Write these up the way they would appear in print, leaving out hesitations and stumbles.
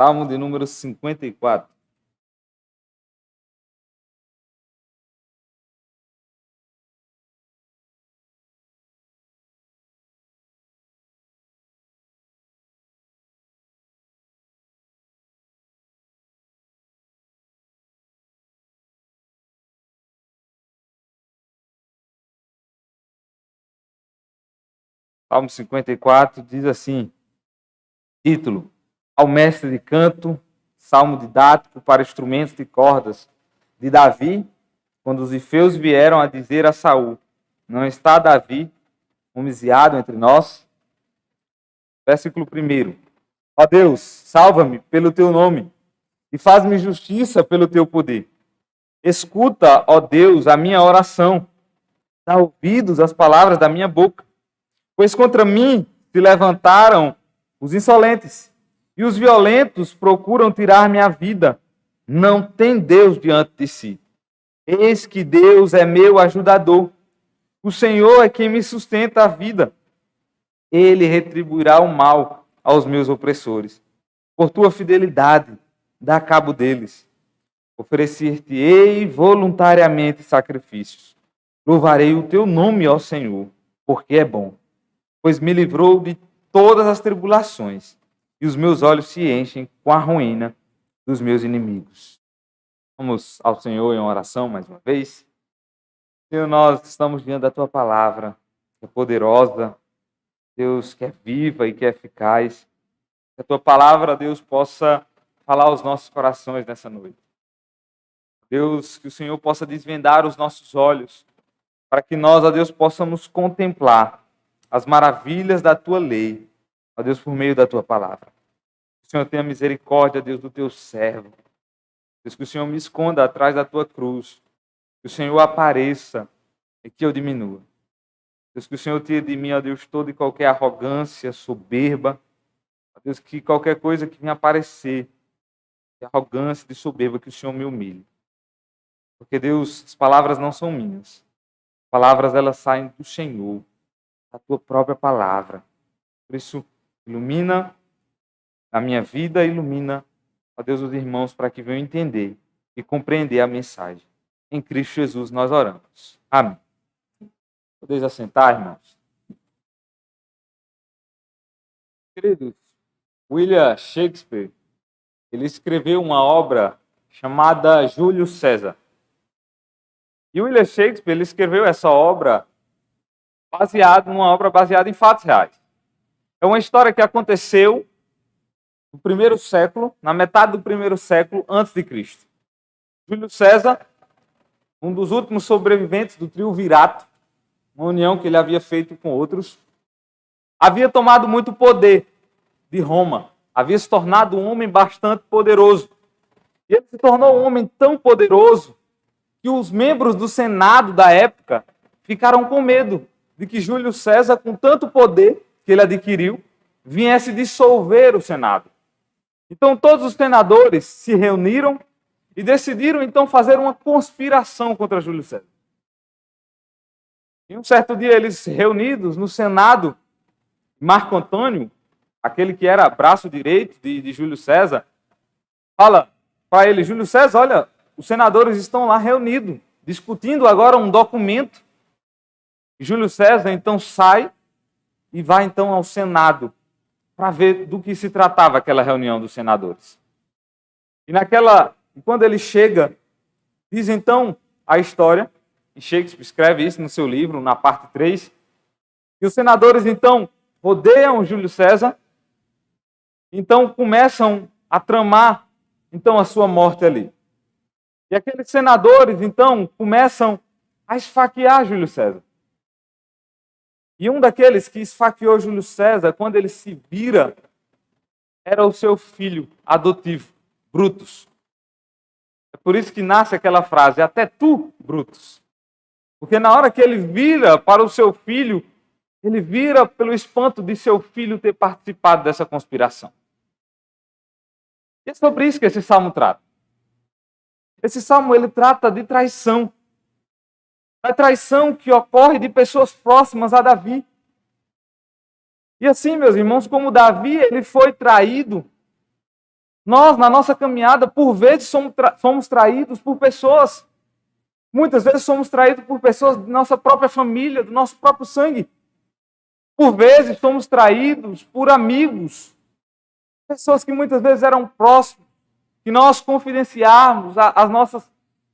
Salmo de número 54. Salmo 54 diz assim, título, ao mestre de canto, salmo didático para instrumentos de cordas, de Davi, quando os ifeus vieram a dizer a Saul, não está Davi homiciado entre nós? Versículo 1. Ó Deus, salva-me pelo teu nome e faz-me justiça pelo teu poder. Escuta, ó Deus, a minha oração, dá ouvidos às palavras da minha boca. Pois contra mim se levantaram os insolentes, e os violentos procuram tirar minha vida. Não tem Deus diante de si. Eis que Deus é meu ajudador. O Senhor é quem me sustenta a vida. Ele retribuirá o mal aos meus opressores. Por tua fidelidade, dá cabo deles. Oferecer-te-ei voluntariamente sacrifícios. Louvarei o teu nome, ó Senhor, porque é bom. Pois me livrou de todas as tribulações, e os meus olhos se enchem com a ruína dos meus inimigos. Vamos ao Senhor em oração mais uma vez. Senhor, nós estamos diante da Tua palavra, que é poderosa, Deus, que é viva e que é eficaz. Que a Tua palavra, Deus, possa falar aos nossos corações nessa noite. Deus, que o Senhor possa desvendar os nossos olhos, para que nós, ó Deus, possamos contemplar as maravilhas da Tua lei, ó Deus, por meio da Tua palavra. Que o Senhor tenha misericórdia, Deus, do Teu servo. Deus, que o Senhor me esconda atrás da Tua cruz. Que o Senhor apareça e que eu diminua. Deus, que o Senhor tire de mim, ó Deus, toda e qualquer arrogância, soberba. Ó Deus, que qualquer coisa que venha aparecer de arrogância, de soberba, que o Senhor me humilhe. Porque, Deus, as palavras não são minhas. As palavras, elas saem do Senhor, a Tua própria palavra. Por isso, ilumina a minha vida, ilumina, ó Deus, os irmãos, para que venham entender e compreender a mensagem. Em Cristo Jesus nós oramos. Amém. Podeis assentar, irmãos. Queridos, William Shakespeare, ele escreveu uma obra chamada Júlio César. E William Shakespeare, ele escreveu essa obra baseada em fatos reais. É uma história que aconteceu no primeiro século, na metade do primeiro século antes de Cristo. Júlio César, um dos últimos sobreviventes do triunvirato, uma união que ele havia feito com outros, havia tomado muito poder de Roma, havia se tornado um homem bastante poderoso. E ele se tornou um homem tão poderoso que os membros do Senado da época ficaram com medo de que Júlio César, com tanto poder que ele adquiriu, viesse dissolver o Senado. Então todos os senadores se reuniram e decidiram então fazer uma conspiração contra Júlio César. E um certo dia eles reunidos no Senado, Marco Antônio, aquele que era braço direito de Júlio César, fala para ele, Júlio César, olha, os senadores estão lá reunidos, discutindo agora um documento. E Júlio César então sai e vai então ao Senado para ver do que se tratava aquela reunião dos senadores. E quando ele chega, diz então a história, e Shakespeare escreve isso no seu livro, na parte 3, e os senadores então rodeiam Júlio César, então começam a tramar então a sua morte ali. E aqueles senadores então começam a esfaquear Júlio César. E um daqueles que esfaqueou Júlio César, quando ele se vira, era o seu filho adotivo, Brutus. É por isso que nasce aquela frase, até tu, Brutus. Porque na hora que ele vira para o seu filho, ele vira pelo espanto de seu filho ter participado dessa conspiração. E é sobre isso que esse salmo trata. Esse salmo, ele trata de traição. A traição que ocorre de pessoas próximas a Davi. E assim, meus irmãos, como Davi, ele foi traído Nós, na nossa caminhada, por vezes somos traídos por pessoas. Muitas vezes somos traídos por pessoas da nossa própria família, do nosso próprio sangue. Por vezes somos traídos por amigos. Pessoas que muitas vezes eram próximos, que nós confidenciarmos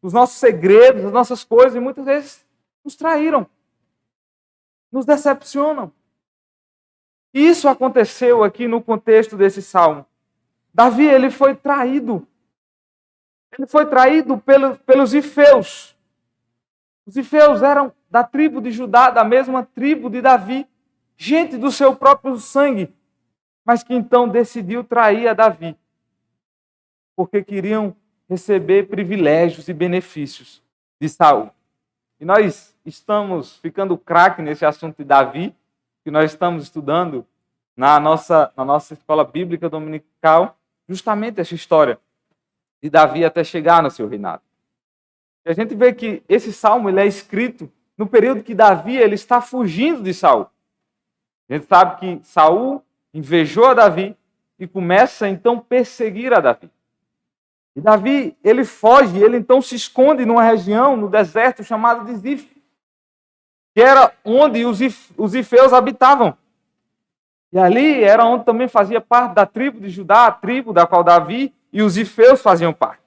os nossos segredos, as nossas coisas, e muitas vezes nos traíram, nos decepcionam. E isso aconteceu aqui no contexto desse salmo. Davi, ele foi traído. Ele foi traído pelos ifeus. Os ifeus eram da tribo de Judá, da mesma tribo de Davi, gente do seu próprio sangue, mas que então decidiu trair a Davi, porque queriam receber privilégios e benefícios de Saul. E nós estamos ficando craque nesse assunto de Davi, que nós estamos estudando na nossa escola bíblica dominical, justamente essa história de Davi até chegar no seu reinado. E a gente vê que esse salmo ele é escrito no período que Davi ele está fugindo de Saul. A gente sabe que Saul invejou a Davi e começa então a perseguir a Davi. E Davi, ele foge, ele então se esconde numa região, no deserto, chamada de Zif, que era onde os ifeus habitavam. E ali era onde também fazia parte da tribo de Judá, a tribo da qual Davi e os ifeus faziam parte.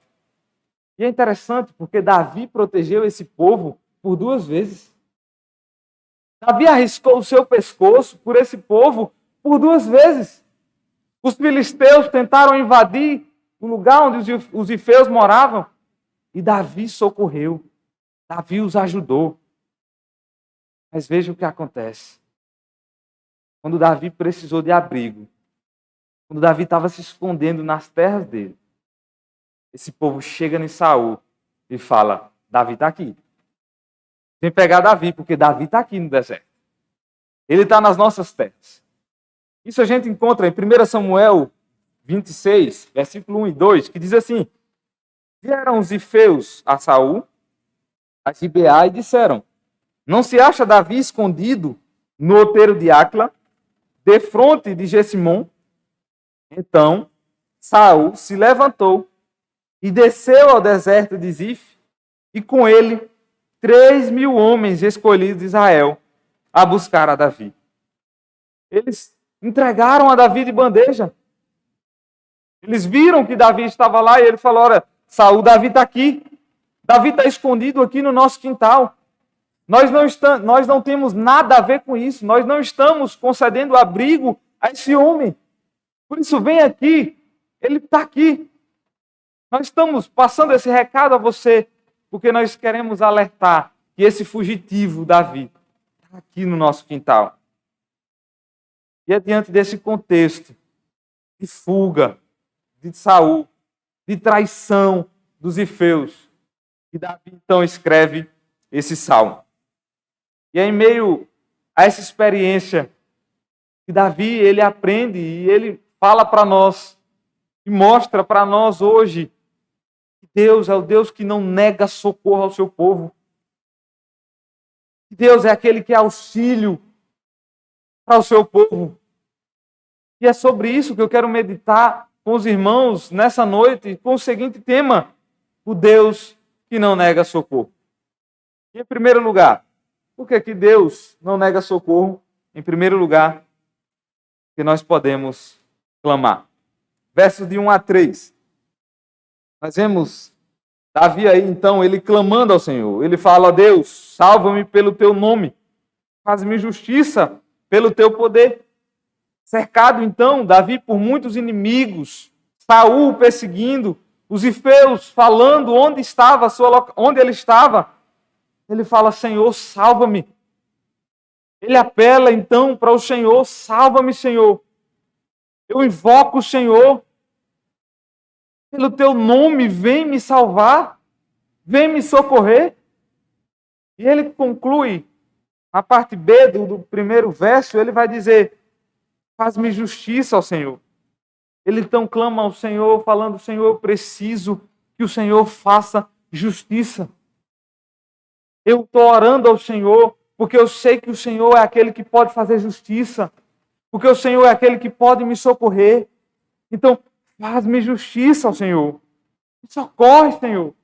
E é interessante porque Davi protegeu esse povo por 2 vezes. Davi arriscou o seu pescoço por esse povo por 2 vezes. Os filisteus tentaram invadir o lugar onde os ifeus moravam e Davi socorreu. Davi os ajudou. Mas veja o que acontece. Quando Davi precisou de abrigo, quando Davi estava se escondendo nas terras dele, esse povo chega em Saul e fala, Davi está aqui. Vem pegar Davi, porque Davi está aqui no deserto. Ele está nas nossas terras. Isso a gente encontra em 1 Samuel 26, versículo 1 e 2, que diz assim, vieram os ifeus a Saul, a Gibeá, e disseram, não se acha Davi escondido no outeiro de Acla, defronte de Gessimon? Então Saul se levantou e desceu ao deserto de Zif, e com ele 3.000 homens escolhidos de Israel a buscar a Davi. Eles entregaram a Davi de bandeja. Eles viram que Davi estava lá e ele falou, olha, Saul, Davi está aqui. Davi está escondido aqui no nosso quintal. Nós não temos nada a ver com isso. Nós não estamos concedendo abrigo a esse homem. Por isso, vem aqui. Ele está aqui. Nós estamos passando esse recado a você, porque nós queremos alertar que esse fugitivo, Davi, está aqui no nosso quintal. E é diante desse contexto de fuga de Saul, de traição dos ifeus, que Davi então escreve esse salmo. E é em meio a essa experiência que Davi ele aprende e ele fala para nós e mostra para nós hoje que Deus é o Deus que não nega socorro ao seu povo. Que Deus é aquele que é auxílio para o seu povo. E é sobre isso que eu quero meditar com os irmãos nessa noite, com o seguinte tema: o Deus que não nega socorro. E em primeiro lugar, por que Deus não nega socorro? Em primeiro lugar, que nós podemos clamar. Versos de 1 a 3. Nós vemos Davi aí, então, ele clamando ao Senhor. Ele fala, Deus, salva-me pelo teu nome. Faz-me justiça pelo teu poder. Cercado, então, Davi por muitos inimigos, Saul perseguindo, os ifeus falando onde ele estava. Ele fala, Senhor, salva-me. Ele apela, então, para o Senhor, salva-me, Senhor. Eu invoco o Senhor. Pelo teu nome, vem me salvar. Vem me socorrer. E ele conclui, na parte B do primeiro verso, ele vai dizer, faz-me justiça ao Senhor. Ele então clama ao Senhor, falando, Senhor, eu preciso que o Senhor faça justiça. Eu estou orando ao Senhor, porque eu sei que o Senhor é aquele que pode fazer justiça. Porque o Senhor é aquele que pode me socorrer. Então, Faz-me justiça, ó Senhor. Me socorre, Senhor.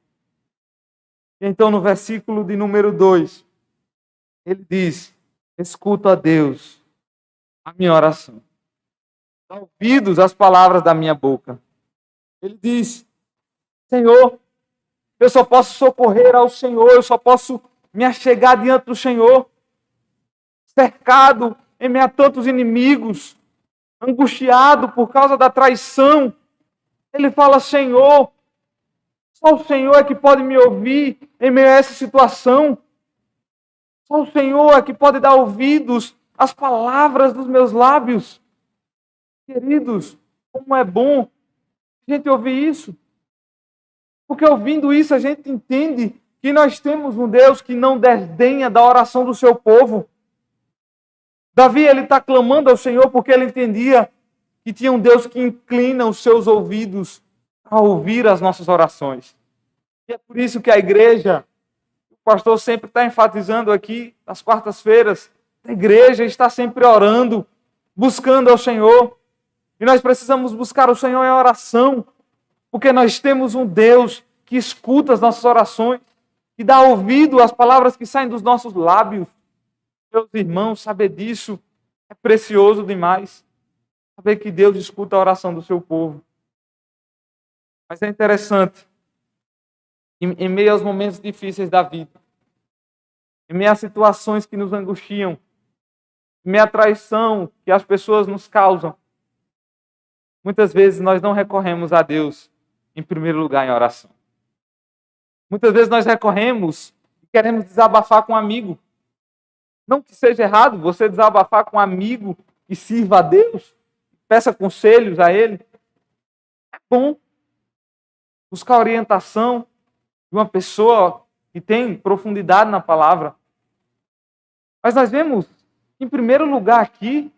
E então, no versículo de número 2, ele diz: escuta, a Deus, a minha oração. Dá ouvidos às palavras da minha boca. Ele diz: Senhor, eu só posso socorrer ao Senhor, eu só posso me achegar diante do Senhor, cercado em meio a tantos inimigos, angustiado por causa da traição. Ele fala: Senhor, só o Senhor é que pode me ouvir em meio a essa situação. Só o Senhor é que pode dar ouvidos às palavras dos meus lábios. Queridos, como é bom a gente ouvir isso. Porque ouvindo isso a gente entende que nós temos um Deus que não desdenha da oração do seu povo. Davi, ele está clamando ao Senhor porque ele entendia que tinha um Deus que inclina os seus ouvidos a ouvir as nossas orações. E é por isso que a igreja, o pastor sempre está enfatizando aqui, nas quartas-feiras, a igreja está sempre orando, buscando ao Senhor. E nós precisamos buscar o Senhor em oração, porque nós temos um Deus que escuta as nossas orações e dá ouvido às palavras que saem dos nossos lábios. Meus irmãos, saber disso é precioso demais. Saber que Deus escuta a oração do seu povo. Mas é interessante, em meio aos momentos difíceis da vida, em meio a situações que nos angustiam, em meio à traição que as pessoas nos causam, muitas vezes nós não recorremos a Deus em primeiro lugar em oração. Muitas vezes nós recorremos e queremos desabafar com um amigo. Não que seja errado você desabafar com um amigo que sirva a Deus, peça conselhos a Ele. É bom buscar orientação de uma pessoa que tem profundidade na palavra. Mas nós vemos, em primeiro lugar aqui,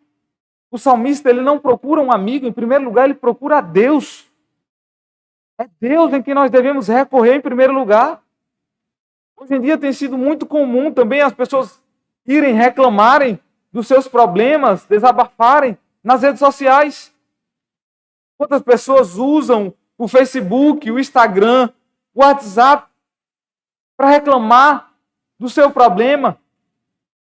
o salmista ele não procura um amigo, em primeiro lugar ele procura a Deus. É Deus em quem nós devemos recorrer em primeiro lugar. Hoje em dia tem sido muito comum também as pessoas irem reclamarem dos seus problemas, desabafarem nas redes sociais. Quantas pessoas usam o Facebook, o Instagram, o WhatsApp para reclamar do seu problema,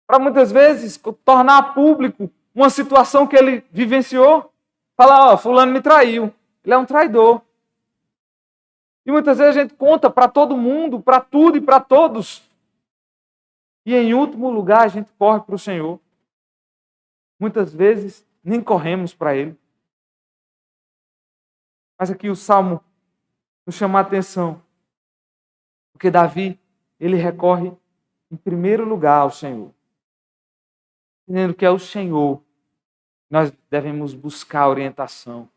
para muitas vezes tornar público uma situação que ele vivenciou. Falar: ó, fulano me traiu, ele é um traidor. E muitas vezes a gente conta para todo mundo, para tudo e para todos. E em último lugar a gente corre para o Senhor. Muitas vezes nem corremos para Ele. Mas aqui o Salmo nos chama a atenção. Porque Davi, ele recorre em primeiro lugar ao Senhor. Entendendo que é o Senhor que nós devemos buscar orientação.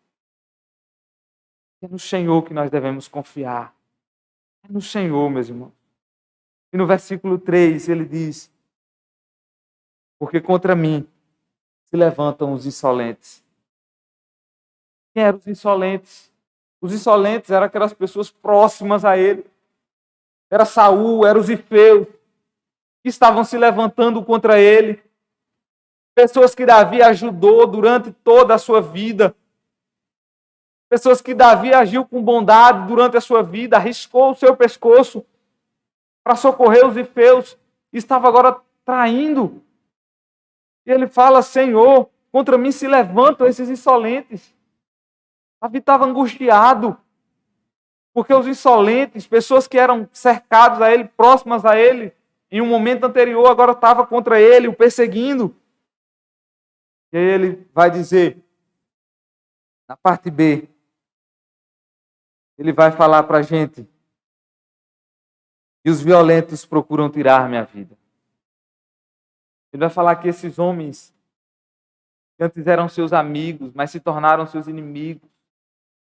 É no Senhor que nós devemos confiar. É no Senhor, meus irmãos. E no versículo 3 ele diz: porque contra mim se levantam os insolentes. Quem eram os insolentes? Os insolentes eram aquelas pessoas próximas a ele. Era Saul, eram os Zifeus, que estavam se levantando contra ele. Pessoas que Davi ajudou durante toda a sua vida. Pessoas que Davi agiu com bondade durante a sua vida, arriscou o seu pescoço para socorrer os Zifeus, e estava agora traindo. E ele fala: Senhor, contra mim se levantam esses insolentes. Davi estava angustiado, porque os insolentes, pessoas que eram cercados a ele, próximas a ele, em um momento anterior, agora estavam contra ele, o perseguindo. E aí ele vai dizer, na parte B, ele vai falar para a gente: e os violentos procuram tirar minha vida. Ele vai falar que esses homens, que antes eram seus amigos, mas se tornaram seus inimigos,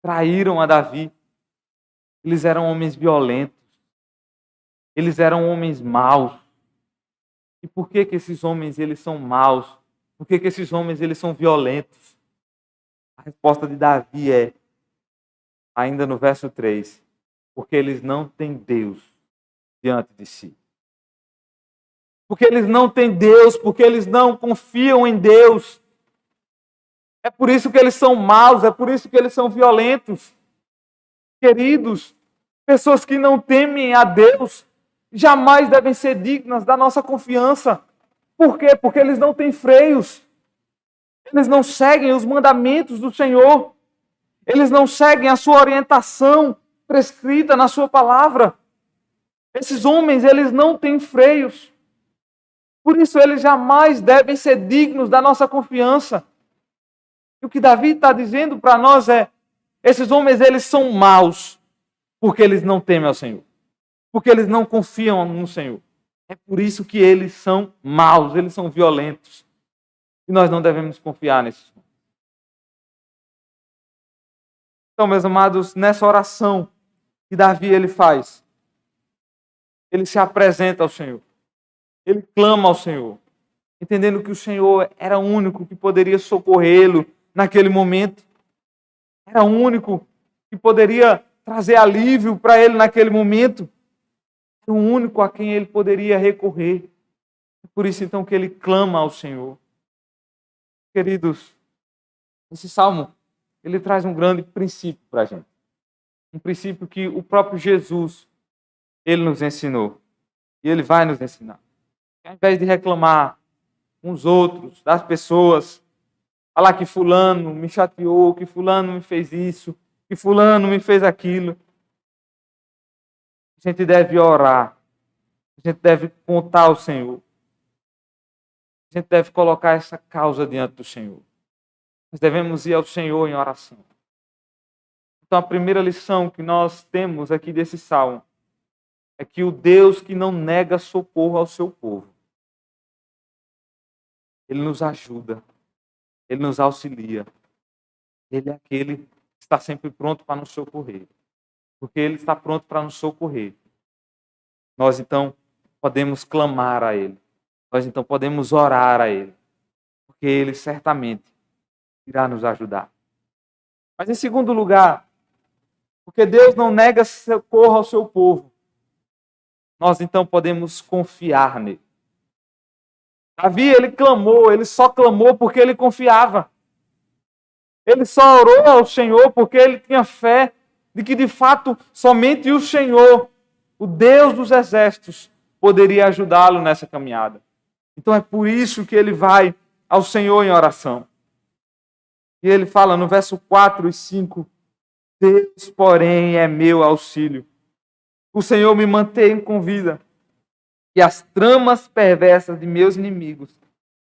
traíram a Davi. Eles eram homens violentos. Eles eram homens maus. E por que esses homens eles são maus? Por que esses homens eles são violentos? A resposta de Davi é, ainda no verso 3, porque eles não têm Deus diante de si. Porque eles não têm Deus, porque eles não confiam em Deus. É por isso que eles são maus, é por isso que eles são violentos. Queridos, pessoas que não temem a Deus jamais devem ser dignas da nossa confiança. Por quê? Porque eles não têm freios. Eles não seguem os mandamentos do Senhor. Eles não seguem a sua orientação prescrita na sua palavra. Esses homens, eles não têm freios. Por isso, eles jamais devem ser dignos da nossa confiança. E o que Davi está dizendo para nós é: esses homens, eles são maus porque eles não temem ao Senhor. Porque eles não confiam no Senhor. É por isso que eles são maus, eles são violentos. E nós não devemos confiar nesses homens. Então, meus amados, nessa oração que Davi ele faz, ele se apresenta ao Senhor. Ele clama ao Senhor, entendendo que o Senhor era o único que poderia socorrê-lo naquele momento. Era o único que poderia trazer alívio para ele naquele momento. Era o único a quem ele poderia recorrer. Por isso, então, que ele clama ao Senhor. Queridos, esse salmo, ele traz um grande princípio para a gente. Um princípio que o próprio Jesus, ele nos ensinou. E ele vai nos ensinar. Ao invés de reclamar uns outros, das pessoas, falar que fulano me chateou, que fulano me fez isso, que fulano me fez aquilo, a gente deve orar. A gente deve contar ao Senhor. A gente deve colocar essa causa diante do Senhor. Nós devemos ir ao Senhor em oração. Então, a primeira lição que nós temos aqui desse salmo é que o Deus que não nega socorro ao seu povo, Ele nos ajuda, Ele nos auxilia. Ele é aquele que está sempre pronto para nos socorrer. Porque Ele está pronto para nos socorrer. Nós, então, podemos clamar a Ele. Nós, então, podemos orar a Ele. Porque Ele certamente irá nos ajudar. Mas, em segundo lugar, porque Deus não nega socorro ao seu povo, nós, então, podemos confiar nele. Davi, ele clamou, ele só clamou porque ele confiava. Ele só orou ao Senhor porque ele tinha fé de que, de fato, somente o Senhor, o Deus dos exércitos, poderia ajudá-lo nessa caminhada. Então é por isso que ele vai ao Senhor em oração. E ele fala no verso 4 e 5, Deus, porém, é meu auxílio. O Senhor me mantém com vida. E as tramas perversas de meus inimigos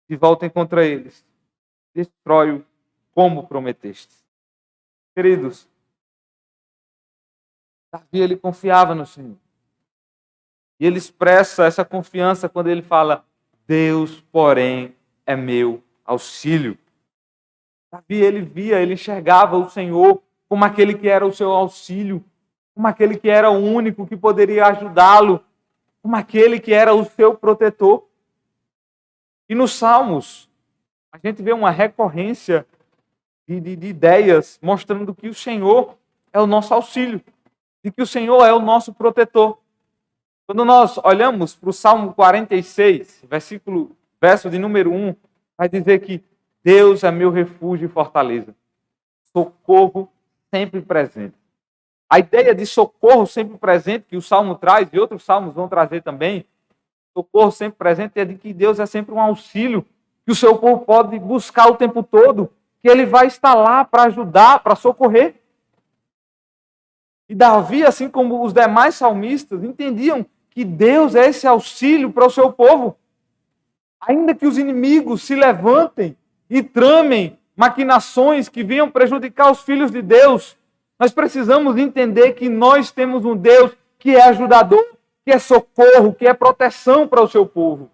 se voltem contra eles. Destrói-o como prometeste. Queridos, Davi, ele confiava no Senhor. E ele expressa essa confiança quando ele fala, Deus, porém, é meu auxílio. Davi, ele via, ele enxergava o Senhor como aquele que era o seu auxílio, como aquele que era o único que poderia ajudá-lo, como aquele que era o seu protetor. E nos Salmos, a gente vê uma recorrência de ideias mostrando que o Senhor é o nosso auxílio, e que o Senhor é o nosso protetor. Quando nós olhamos para o Salmo 46, verso de número 1, vai dizer que Deus é meu refúgio e fortaleza, socorro sempre presente. A ideia de socorro sempre presente que o Salmo traz, e outros salmos vão trazer também, socorro sempre presente é de que Deus é sempre um auxílio, que o seu povo pode buscar o tempo todo, que ele vai estar lá para ajudar, para socorrer. E Davi, assim como os demais salmistas, entendiam que Deus é esse auxílio para o seu povo. Ainda que os inimigos se levantem e tramem maquinações que venham prejudicar os filhos de Deus, nós precisamos entender que nós temos um Deus que é ajudador, que é socorro, que é proteção para o seu povo.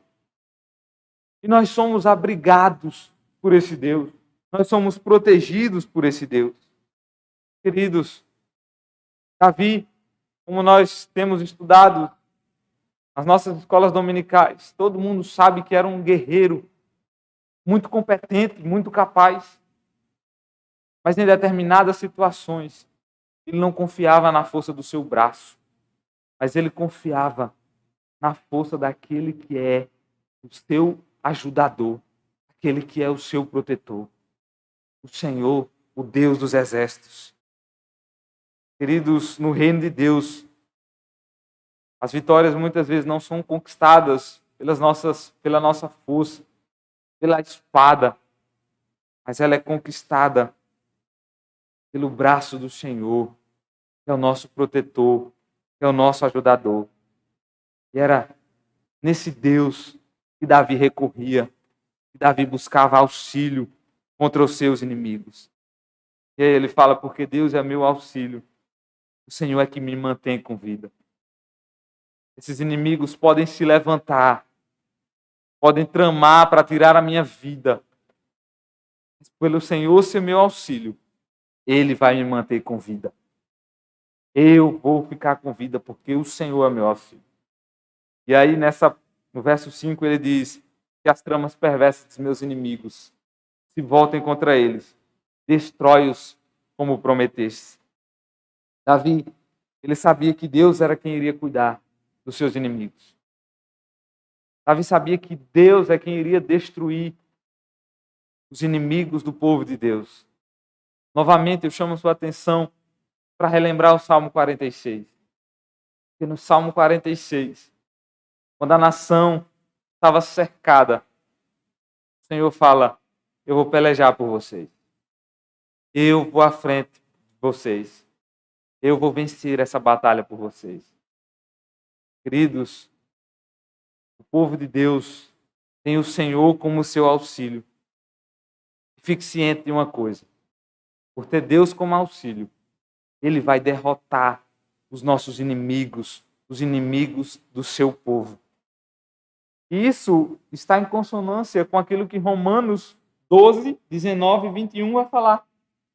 E nós somos abrigados por esse Deus. Nós somos protegidos por esse Deus. Queridos, Davi, como nós temos estudado nas nossas escolas dominicais, todo mundo sabe que era um guerreiro muito competente, muito capaz. Mas em determinadas situações, ele não confiava na força do seu braço, mas ele confiava na força daquele que é o seu ajudador, aquele que é o seu protetor. o Senhor, o Deus dos exércitos. Queridos, no reino de Deus, as vitórias muitas vezes não são conquistadas pela nossa força, pela espada, mas ela é conquistada pelo braço do Senhor, que é o nosso protetor, que é o nosso ajudador. E era nesse Deus que Davi recorria, que Davi buscava auxílio contra os seus inimigos. E aí ele fala, porque Deus é meu auxílio, o Senhor é que me mantém com vida. Esses inimigos podem se levantar, podem tramar para tirar a minha vida. Mas pelo Senhor ser meu auxílio, Ele vai me manter com vida. Eu vou ficar com vida porque o Senhor é meu auxílio. E aí no verso 5 ele diz que as tramas perversas dos meus inimigos se voltem contra eles. Destrói-os como prometeste. Davi, ele sabia que Deus era quem iria cuidar dos seus inimigos. Davi sabia que Deus é quem iria destruir os inimigos do povo de Deus. Novamente, eu chamo a sua atenção para relembrar o Salmo 46. Porque no Salmo 46, quando a nação estava cercada, o Senhor fala, eu vou pelejar por vocês. Eu vou à frente de vocês. Eu vou vencer essa batalha por vocês. Queridos, o povo de Deus tem o Senhor como seu auxílio. Fique ciente de uma coisa. Por ter Deus como auxílio, Ele vai derrotar os nossos inimigos, os inimigos do seu povo. E isso está em consonância com aquilo que Romanos 12, 19 e 21 vai falar.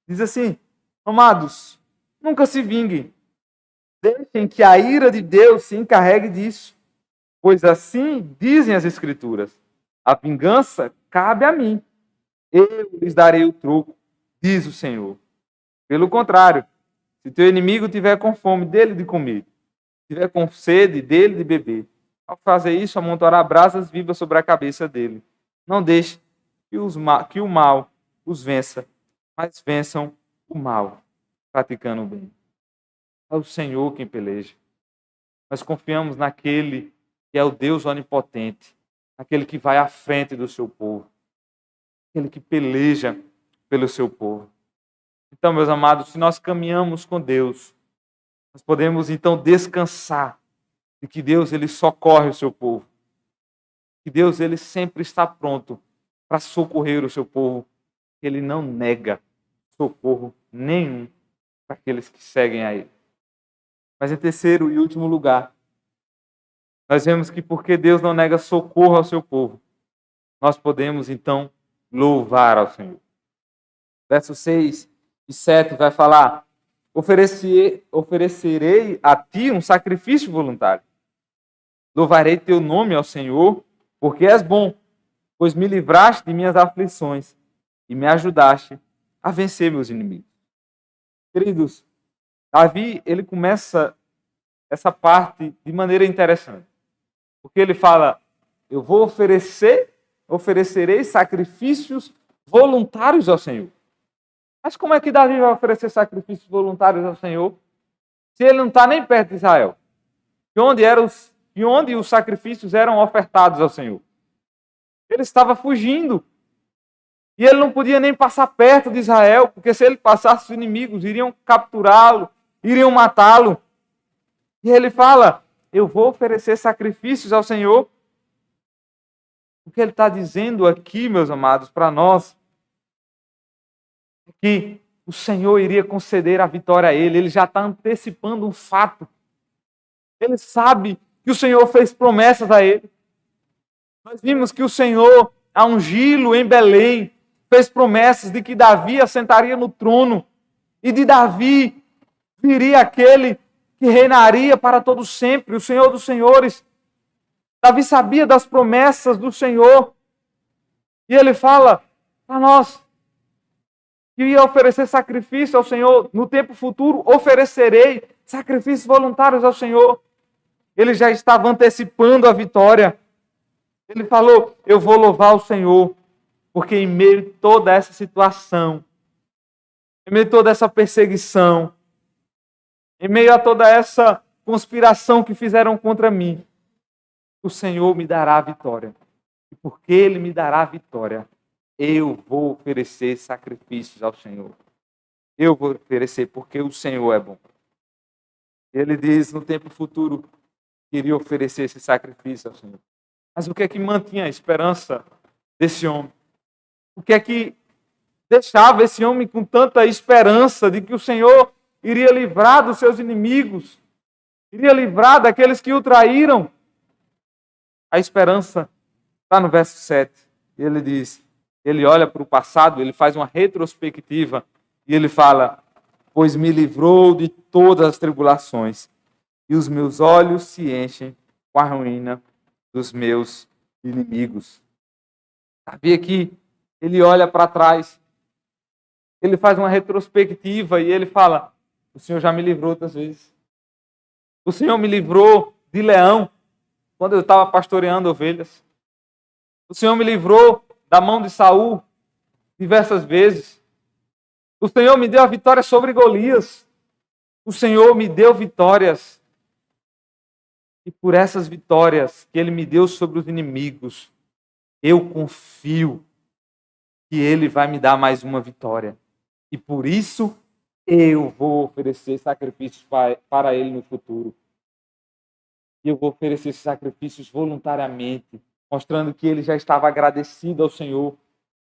Diz assim, amados, nunca se vinguem. Deixem que a ira de Deus se encarregue disso. Pois assim dizem as Escrituras, a vingança cabe a mim. Eu lhes darei o troco, diz o Senhor. Pelo contrário, se teu inimigo tiver com fome, dele de comer. Tiver com sede, dele de beber. Ao fazer isso, amontoará brasas vivas sobre a cabeça dele. Não deixe que o mal os vença, mas vençam o mal, praticando o bem. É o Senhor quem peleja. Nós confiamos naquele que é o Deus onipotente, aquele que vai à frente do seu povo, aquele que peleja pelo seu povo. Então, meus amados, se nós caminhamos com Deus, nós podemos então descansar de que Deus ele socorre o seu povo, que Deus ele sempre está pronto para socorrer o seu povo, que Ele não nega socorro nenhum para aqueles que seguem a Ele. Mas em terceiro e último lugar, nós vemos que porque Deus não nega socorro ao seu povo, nós podemos então louvar ao Senhor. Versos 6 e 7 vai falar, oferecerei a ti um sacrifício voluntário. Louvarei teu nome ao Senhor, porque és bom, pois me livraste de minhas aflições e me ajudaste a vencer meus inimigos. Queridos, Davi, ele começa essa parte de maneira interessante. Porque ele fala, eu vou oferecerei sacrifícios voluntários ao Senhor. Mas como é que Davi vai oferecer sacrifícios voluntários ao Senhor se ele não está nem perto de Israel? De onde os sacrifícios eram ofertados ao Senhor? Ele estava fugindo. E ele não podia nem passar perto de Israel, porque se ele passasse, os inimigos iriam capturá-lo, iriam matá-lo. E ele fala, eu vou oferecer sacrifícios ao Senhor. O que ele está dizendo aqui, meus amados, para nós, é que o Senhor iria conceder a vitória a ele. Ele já está antecipando um fato. Ele sabe que o Senhor fez promessas a ele. Nós vimos que o Senhor, a ungí-lo em Belém, fez promessas de que Davi assentaria no trono e de Davi viria aquele que reinaria para todo sempre, o Senhor dos senhores. Davi sabia das promessas do Senhor e ele fala para nós que ia oferecer sacrifício ao Senhor. No tempo futuro, oferecerei sacrifícios voluntários ao Senhor. Ele já estava antecipando a vitória. Ele falou, eu vou louvar o Senhor, porque em meio a toda essa situação, em meio a toda essa perseguição, em meio a toda essa conspiração que fizeram contra mim, o Senhor me dará a vitória. E porque Ele me dará a vitória, eu vou oferecer sacrifícios ao Senhor. Eu vou oferecer porque o Senhor é bom. Ele diz no tempo futuro que iria oferecer esse sacrifício ao Senhor. Mas o que é que mantinha a esperança desse homem? O que é que deixava esse homem com tanta esperança de que o Senhor iria livrar dos seus inimigos, iria livrar daqueles que o traíram? A esperança está no verso 7. Ele diz, ele olha para o passado, ele faz uma retrospectiva e ele fala: pois me livrou de todas as tribulações e os meus olhos se enchem com a ruína dos meus inimigos. Sabia que ele olha para trás, ele faz uma retrospectiva e ele fala: o Senhor já me livrou outras vezes. O Senhor me livrou de leão quando eu estava pastoreando ovelhas. O Senhor me livrou da mão de Saul diversas vezes. O Senhor me deu a vitória sobre Golias. O Senhor me deu vitórias. E por essas vitórias que Ele me deu sobre os inimigos, eu confio que Ele vai me dar mais uma vitória. E por isso eu vou oferecer sacrifícios para Ele no futuro. E eu vou oferecer esses sacrifícios voluntariamente, mostrando que ele já estava agradecido ao Senhor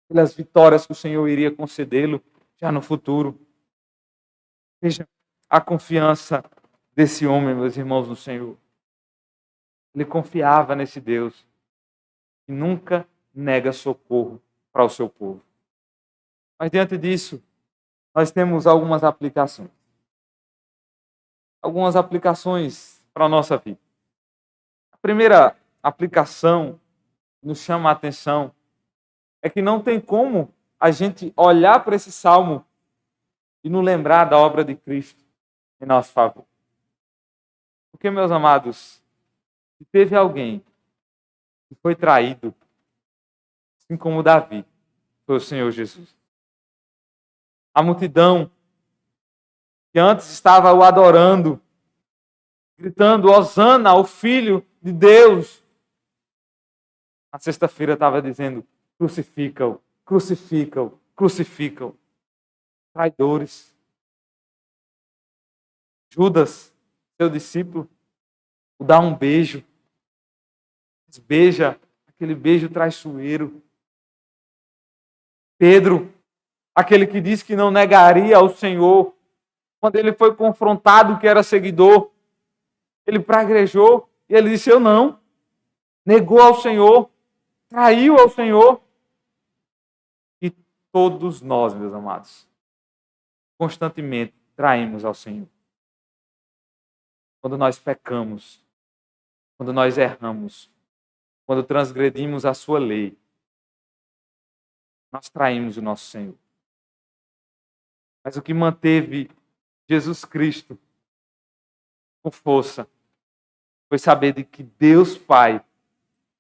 pelas vitórias que o Senhor iria concedê-lo já no futuro. Veja a confiança desse homem, meus irmãos, no Senhor. Ele confiava nesse Deus que nunca nega socorro para o seu povo. Mas diante disso, nós temos algumas aplicações. Algumas aplicações para a nossa vida. A primeira aplicação que nos chama a atenção é que não tem como a gente olhar para esse salmo e nos lembrar da obra de Cristo em nosso favor. Porque, meus amados, se teve alguém que foi traído, assim como Davi, foi o Senhor Jesus. A multidão que antes estava o adorando, gritando: Hosana, o Filho de Deus, na sexta-feira estava dizendo: crucifica-o, crucifica-o, crucifica-o. Traidores. Judas, seu discípulo, o dá um beijo. Beija, aquele beijo traiçoeiro. Pedro, aquele que disse que não negaria ao Senhor, quando ele foi confrontado que era seguidor, ele praguejou e ele disse: eu não. Negou ao Senhor, traiu ao Senhor. E todos nós, meus amados, constantemente traímos ao Senhor. Quando nós pecamos, quando nós erramos, quando transgredimos a sua lei, nós traímos o nosso Senhor. Mas o que manteve Jesus Cristo com força foi saber de que Deus Pai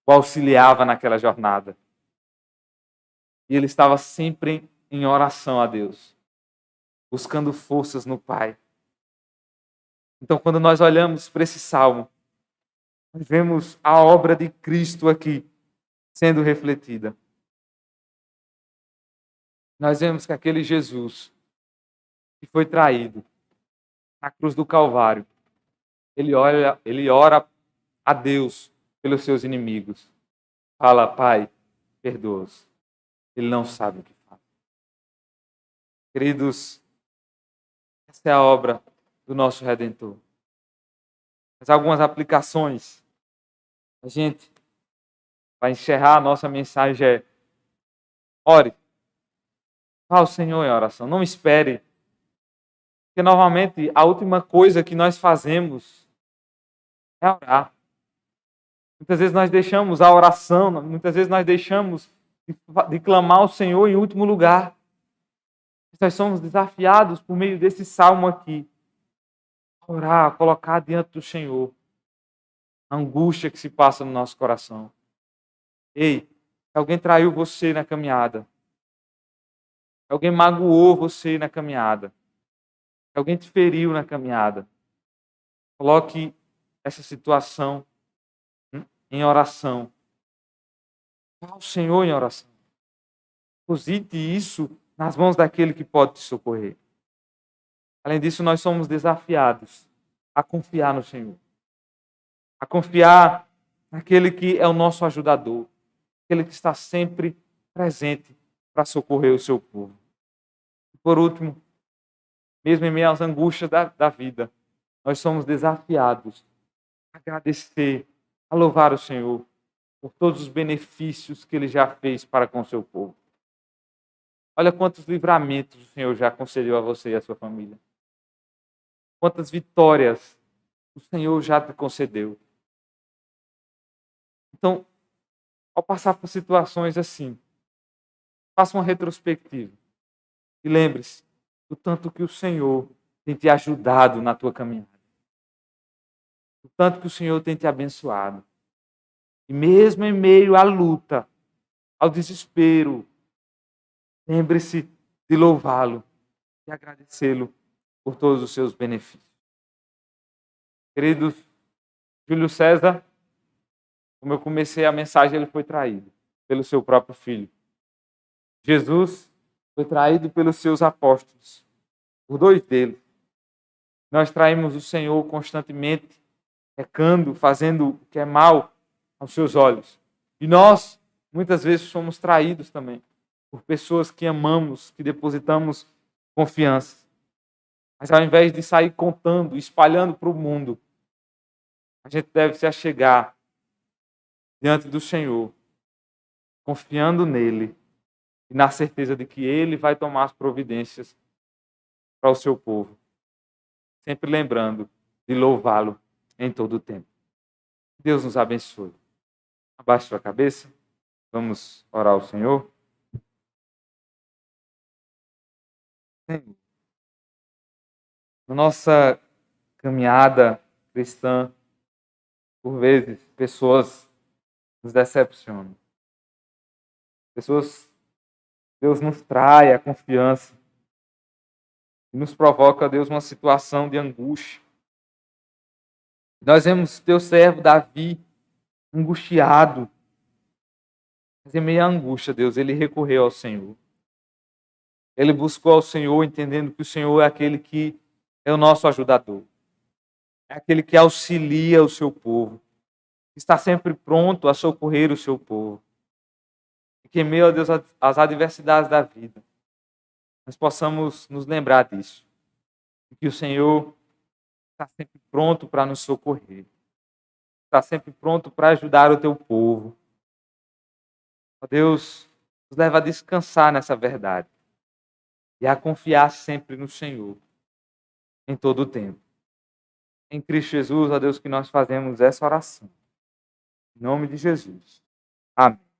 o auxiliava naquela jornada. E ele estava sempre em oração a Deus, buscando forças no Pai. Então, quando nós olhamos para esse salmo, nós vemos a obra de Cristo aqui sendo refletida. Nós vemos que aquele Jesus que foi traído na cruz do Calvário, ele ora a Deus pelos seus inimigos. Fala: Pai, perdoa-os. Ele não sabe o que faz. Queridos, essa é a obra do nosso Redentor. Mas algumas aplicações. A gente vai encerrar a nossa mensagem. Ore. Vá ao Senhor em oração. Não espere. Porque, novamente, a última coisa que nós fazemos é orar. Muitas vezes nós deixamos a oração, muitas vezes nós deixamos de clamar ao Senhor em último lugar. Nós somos desafiados por meio desse salmo aqui. A orar, a colocar diante do Senhor a angústia que se passa no nosso coração. Ei, se alguém traiu você na caminhada, alguém magoou você na caminhada, alguém te feriu na caminhada, coloque essa situação em oração. Vá ao Senhor em oração. Deposite isso nas mãos daquele que pode te socorrer. Além disso, nós somos desafiados a confiar no Senhor, a confiar naquele que é o nosso ajudador, aquele que está sempre presente para socorrer o seu povo. E por último, mesmo em meio às angústias da vida, nós somos desafiados a agradecer, a louvar o Senhor por todos os benefícios que Ele já fez para com o seu povo. Olha quantos livramentos o Senhor já concedeu a você e a sua família. Quantas vitórias o Senhor já te concedeu. Então, ao passar por situações assim, faça uma retrospectiva e lembre-se do tanto que o Senhor tem te ajudado na tua caminhada. Do tanto que o Senhor tem te abençoado. E mesmo em meio à luta, ao desespero, lembre-se de louvá-lo e agradecê-lo por todos os seus benefícios. Queridos, Júlio César, como eu comecei a mensagem, ele foi traído pelo seu próprio filho. Jesus foi traído pelos seus apóstolos, por dois deles. Nós traímos o Senhor constantemente, pecando, fazendo o que é mal aos seus olhos. E nós, muitas vezes, somos traídos também por pessoas que amamos, que depositamos confiança. Mas ao invés de sair contando, espalhando para o mundo, a gente deve se achegar diante do Senhor, confiando nele e na certeza de que ele vai tomar as providências para o seu povo. Sempre lembrando de louvá-lo em todo o tempo. Deus nos abençoe. Abaixe sua cabeça. Vamos orar ao Senhor. Senhor, na nossa caminhada cristã, por vezes, pessoas nos decepcionam. Pessoas, Deus nos trai a confiança e nos provoca, Deus, uma situação de angústia. Nós vemos teu servo Davi angustiado. Mas em meio à angústia, Deus, ele recorreu ao Senhor. Ele buscou ao Senhor, entendendo que o Senhor é aquele que é o nosso ajudador. É aquele que auxilia o seu povo. Está sempre pronto a socorrer o seu povo. E que em meio, a Deus, às adversidades da vida, nós possamos nos lembrar disso. E que o Senhor está sempre pronto para nos socorrer. Está sempre pronto para ajudar o teu povo. Ó Deus, nos leva a descansar nessa verdade. E a confiar sempre no Senhor. Em todo o tempo. Em Cristo Jesus, ó Deus, que nós fazemos essa oração. Em nome de Jesus. Amém.